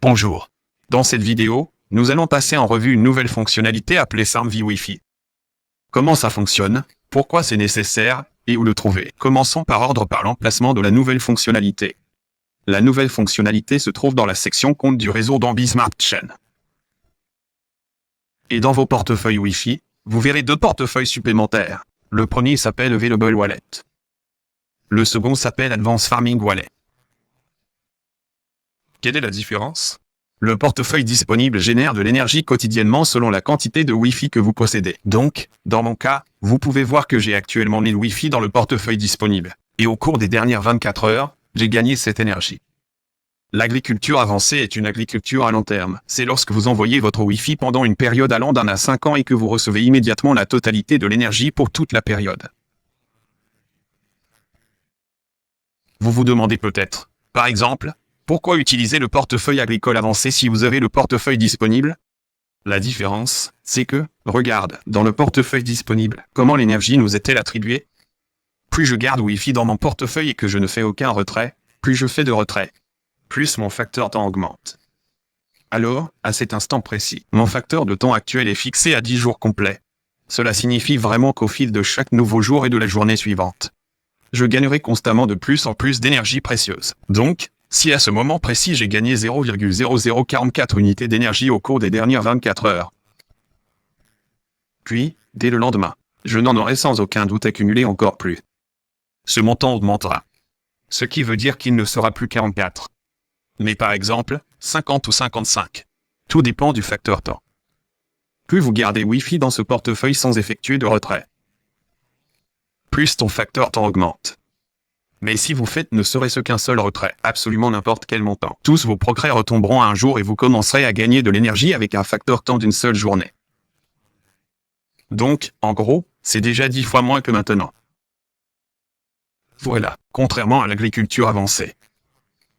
Bonjour. Dans cette vidéo, nous allons passer en revue une nouvelle fonctionnalité appelée SmartV Wi-Fi. Comment ça fonctionne, pourquoi c'est nécessaire, et où le trouver. Commençons par ordre par l'emplacement de la nouvelle fonctionnalité. La nouvelle fonctionnalité se trouve dans la section compte du réseau d'Ambi Smart Chain. Et dans vos portefeuilles Wi-Fi, vous verrez deux portefeuilles supplémentaires. Le premier s'appelle Available Wallet. Le second s'appelle Advanced Farming Wallet. Quelle est la différence? Le portefeuille disponible génère de l'énergie quotidiennement selon la quantité de Wi-Fi que vous possédez. Donc, dans mon cas, vous pouvez voir que j'ai actuellement 1000 Wi-Fi dans le portefeuille disponible. Et au cours des dernières 24 heures, j'ai gagné cette énergie. L'agriculture avancée est une agriculture à long terme. C'est lorsque vous envoyez votre Wi-Fi pendant une période allant d'1 à 5 ans et que vous recevez immédiatement la totalité de l'énergie pour toute la période. Vous vous demandez peut-être, par exemple, pourquoi utiliser le portefeuille agricole avancé si vous avez le portefeuille disponible? La différence, c'est que, regarde, dans le portefeuille disponible, comment l'énergie nous est-elle attribuée? Plus je garde Wi-Fi dans mon portefeuille et que je ne fais aucun retrait, plus je fais de retrait, plus mon facteur temps augmente. Alors, à cet instant précis, mon facteur de temps actuel est fixé à 10 jours complets. Cela signifie vraiment qu'au fil de chaque nouveau jour et de la journée suivante, je gagnerai constamment de plus en plus d'énergie précieuse. Donc, si à ce moment précis j'ai gagné 0,0044 unités d'énergie au cours des dernières 24 heures, puis, dès le lendemain, je n'en aurai sans aucun doute accumulé encore plus. Ce montant augmentera. Ce qui veut dire qu'il ne sera plus 44. Mais par exemple, 50 ou 55. Tout dépend du facteur temps. Plus vous gardez Wi-Fi dans ce portefeuille sans effectuer de retrait, plus ton facteur temps augmente. Mais si vous faites ne serait-ce qu'un seul retrait, absolument n'importe quel montant, tous vos progrès retomberont un jour et vous commencerez à gagner de l'énergie avec un facteur temps d'une seule journée. Donc, en gros, c'est déjà 10 fois moins que maintenant. Voilà, contrairement à l'agriculture avancée.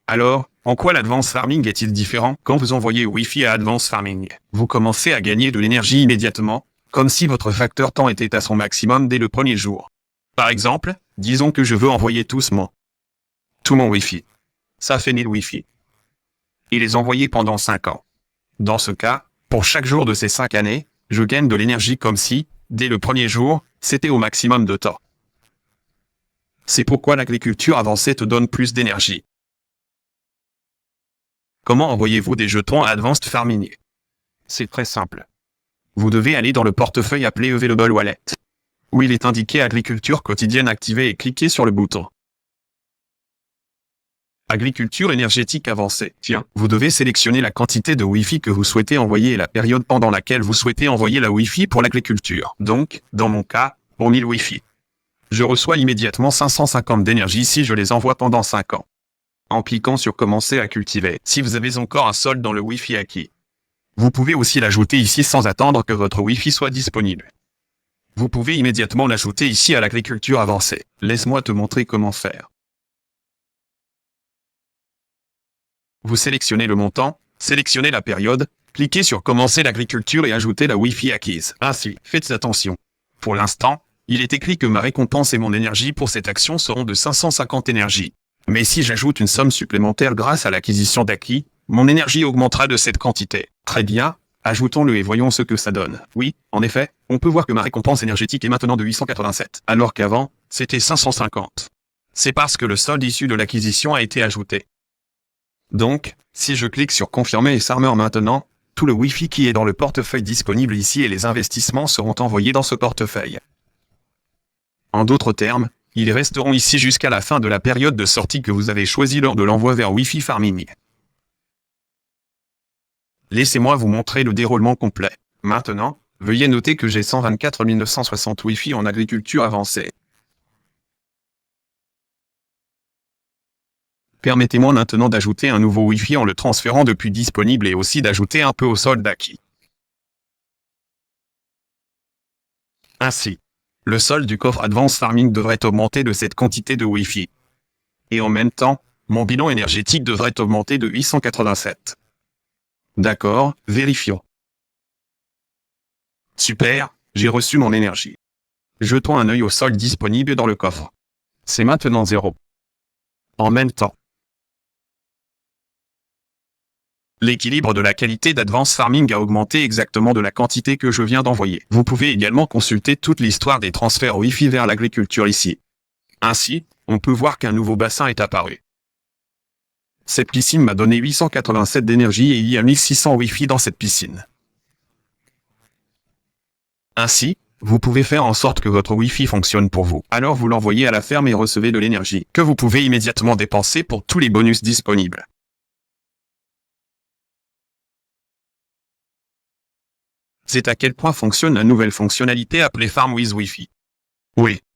Alors, en quoi l'Advanced Farming est-il différent? Quand vous envoyez Wi-Fi à Advanced Farming, vous commencez à gagner de l'énergie immédiatement, comme si votre facteur temps était à son maximum dès le premier jour. Par exemple, disons que je veux envoyer tout mon Wi-Fi. Ça fait 1000 Wi-Fi. Et les envoyer pendant 5 ans. Dans ce cas, pour chaque jour de ces 5 années, je gagne de l'énergie comme si, dès le premier jour, c'était au maximum de temps. C'est pourquoi l'agriculture avancée te donne plus d'énergie. Comment envoyez-vous des jetons à Advanced Farming? C'est très simple. Vous devez aller dans le portefeuille appelé Available Wallet, où il est indiqué Agriculture quotidienne activée et cliquez sur le bouton Agriculture énergétique avancée. Tiens, vous devez sélectionner la quantité de Wi-Fi que vous souhaitez envoyer et la période pendant laquelle vous souhaitez envoyer la Wi-Fi pour l'agriculture. Donc, dans mon cas, pour 1000 Wi-Fi, je reçois immédiatement 550 d'énergie si je les envoie pendant 5 ans. En cliquant sur Commencer à cultiver, si vous avez encore un solde dans le Wi-Fi acquis, vous pouvez aussi l'ajouter ici sans attendre que votre Wi-Fi soit disponible. Vous pouvez immédiatement l'ajouter ici à l'agriculture avancée. Laisse-moi te montrer comment faire. Vous sélectionnez le montant, sélectionnez la période, cliquez sur Commencer l'agriculture et ajoutez la Wi-Fi acquise. Ainsi, faites attention. Pour l'instant, il est écrit que ma récompense et mon énergie pour cette action seront de 550 énergies. Mais si j'ajoute une somme supplémentaire grâce à l'acquisition d'acquis, mon énergie augmentera de cette quantité. Très bien, ajoutons-le et voyons ce que ça donne. Oui, en effet, on peut voir que ma récompense énergétique est maintenant de 887, alors qu'avant, c'était 550. C'est parce que le solde issu de l'acquisition a été ajouté. Donc, si je clique sur Confirmer et Farmer maintenant, tout le Wi-Fi qui est dans le portefeuille disponible ici et les investissements seront envoyés dans ce portefeuille. En d'autres termes, ils resteront ici jusqu'à la fin de la période de sortie que vous avez choisie lors de l'envoi vers Wi-Fi Farming. Laissez-moi vous montrer le déroulement complet. Maintenant, veuillez noter que j'ai 124 960 Wi-Fi en agriculture avancée. Permettez-moi maintenant d'ajouter un nouveau Wi-Fi en le transférant depuis disponible et aussi d'ajouter un peu au solde acquis. Ainsi, le solde du coffre Advanced Farming devrait augmenter de cette quantité de Wi-Fi. Et en même temps, mon bilan énergétique devrait augmenter de 887. D'accord, vérifions. Super, j'ai reçu mon énergie. Jetons un œil au solde disponible dans le coffre. C'est maintenant 0. En même temps, L'équilibre de la qualité d'Advanced Farming a augmenté exactement de la quantité que je viens d'envoyer. Vous pouvez également consulter toute l'histoire des transferts Wi-Fi vers l'agriculture ici. Ainsi, on peut voir qu'un nouveau bassin est apparu. Cette piscine m'a donné 887 d'énergie et il y a 1600 Wi-Fi dans cette piscine. Ainsi, vous pouvez faire en sorte que votre Wi-Fi fonctionne pour vous. Alors vous l'envoyez à la ferme et recevez de l'énergie que vous pouvez immédiatement dépenser pour tous les bonus disponibles. C'est à quel point fonctionne la nouvelle fonctionnalité appelée Farm with Wi-Fi. Oui,